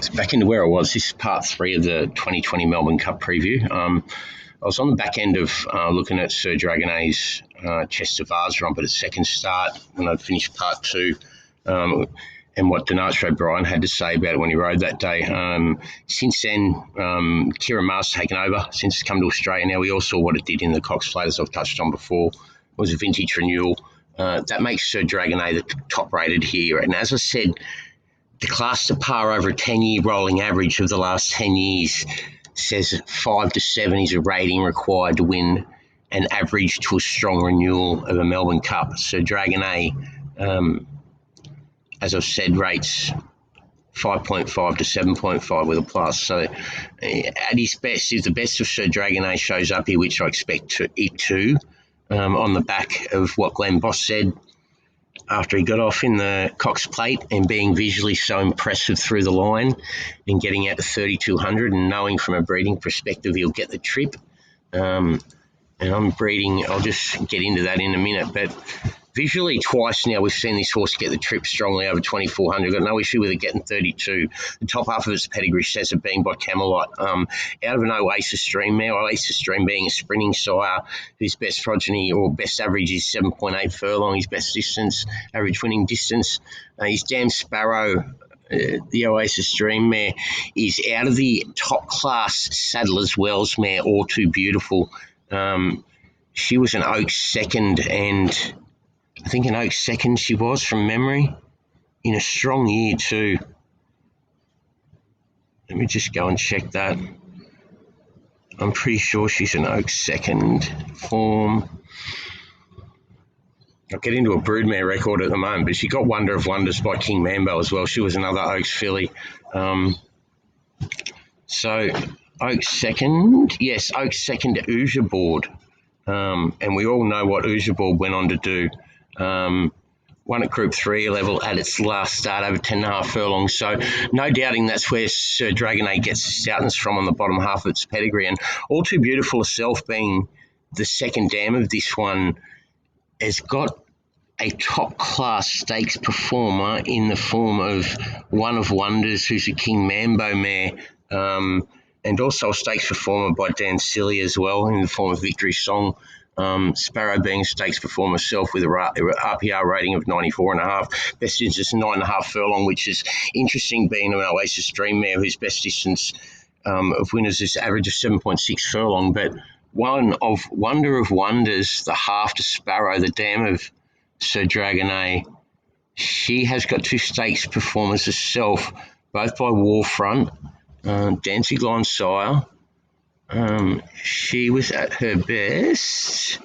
back into where I was. This is part 3 of the 2020 Melbourne Cup preview. I was on the back end of looking at Sir Dragonet's Chester Vase run, but at second start, when I'd finished part 2, and what Dragonet O'Brien had to say about it when he rode that day. Since then, Kieran Maher's taken over since it's come to Australia. Now, we all saw what it did in the Cox Plate, as I've touched on before. It was a vintage renewal. That makes Sir Dragonet the top rated here. And as I said, the class to par over a 10-year rolling average of the last 10 years says 5 to 7 is a rating required to win an average to a strong renewal of a Melbourne Cup. Sir Dragonet, as I've said, rates 5.5 to 7.5 with a plus. So at his best, if the best of Sir Dragonet shows up here, which I expect it to, on the back of what Glenn Boss said after he got off in the Cox Plate and being visually so impressive through the line and getting out to 3,200 and knowing from a breeding perspective he'll get the trip. And I'm breeding, I'll just get into that in a minute, but visually twice now we've seen this horse get the trip strongly over 2,400. Got no issue with it getting 32. The top half of its pedigree says it being by Camelot. Out of an Oasis Stream mare, Oasis Stream being a sprinting sire whose best progeny or best average is 7.8 furlong, his best distance, average winning distance. His Damn Sparrow, the Oasis Dream mare, is out of the top class Saddler's Wells mare, All Too Beautiful. She was an Oaks second, and I think an Oaks second she was from memory in a strong year too. Let me just go and check that. I'm pretty sure she's an Oaks second form. I'll get into a broodmare record at the moment, but she got Wonder of Wonders by King Mambo as well. She was another Oaks filly. So Oaks second, yes, Oaks second to Ouija Board. And we all know what Ouija Board went on to do. Won at Group 3 level at its last start over 10.5 furlongs. So no doubting that's where Sir Dragonet gets the stoutness from on the bottom half of its pedigree. And All Too Beautiful herself, being the second dam of this one, has got a top-class stakes performer in the form of One of Wonders, who's a King Mambo mare, and also a stakes performer by Dan Silly as well in the form of Victory Song. Sparrow being a stakes performer herself with a RPR rating of 94.5. Best distance 9.5 furlong, which is interesting, being an Oasis Dream mare whose best distance of winners is average of 7.6 furlong. But one of Wonder of Wonders, the half to Sparrow, the dam of Sir Dragonet, she has got 2 stakes performers herself, both by Warfront, Danzig Line Sire. She was at her best.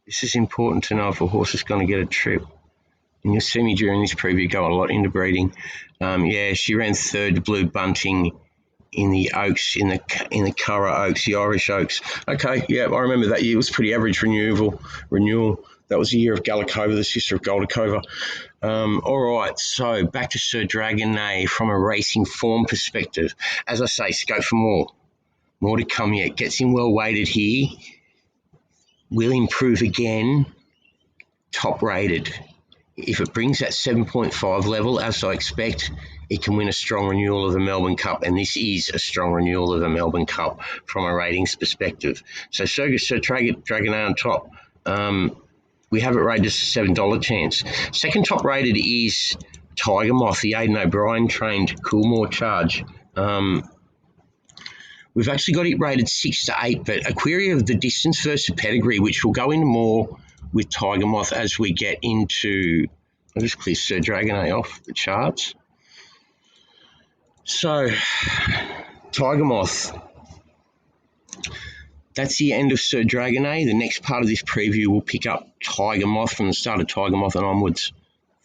This is important to know if a horse is going to get a trip. And you'll see me during this preview go a lot into breeding. She ran third to Blue Bunting in the Oaks, in the Curragh Oaks, the Irish Oaks. Okay, yeah, I remember that year. It was pretty average renewal. That was the year of Galakova, the sister of Goldakova. All right, so back to Sir Dragonet from a racing form perspective. As I say, scope for more. More to come yet. Gets him well weighted here. Will improve again. Top rated. If it brings that 7.5 level, as I expect, it can win a strong renewal of the Melbourne Cup, and this is a strong renewal of the Melbourne Cup from a ratings perspective. So Sir Dragonet on top. We have it rated as a $7 chance. Second top rated is Tiger Moth, the Aidan O'Brien trained Coolmore charge. We've actually got it rated 6 to 8, but a query of the distance versus pedigree, which we'll go into more with Tiger Moth as we get into. I'll just clear Sir Dragonet off the charts. So, Tiger Moth. That's the end of Sir Dragonet. The next part of this preview will pick up Tiger Moth from the start of Tiger Moth and onwards.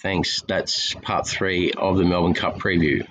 Thanks. That's part 3 of the Melbourne Cup preview.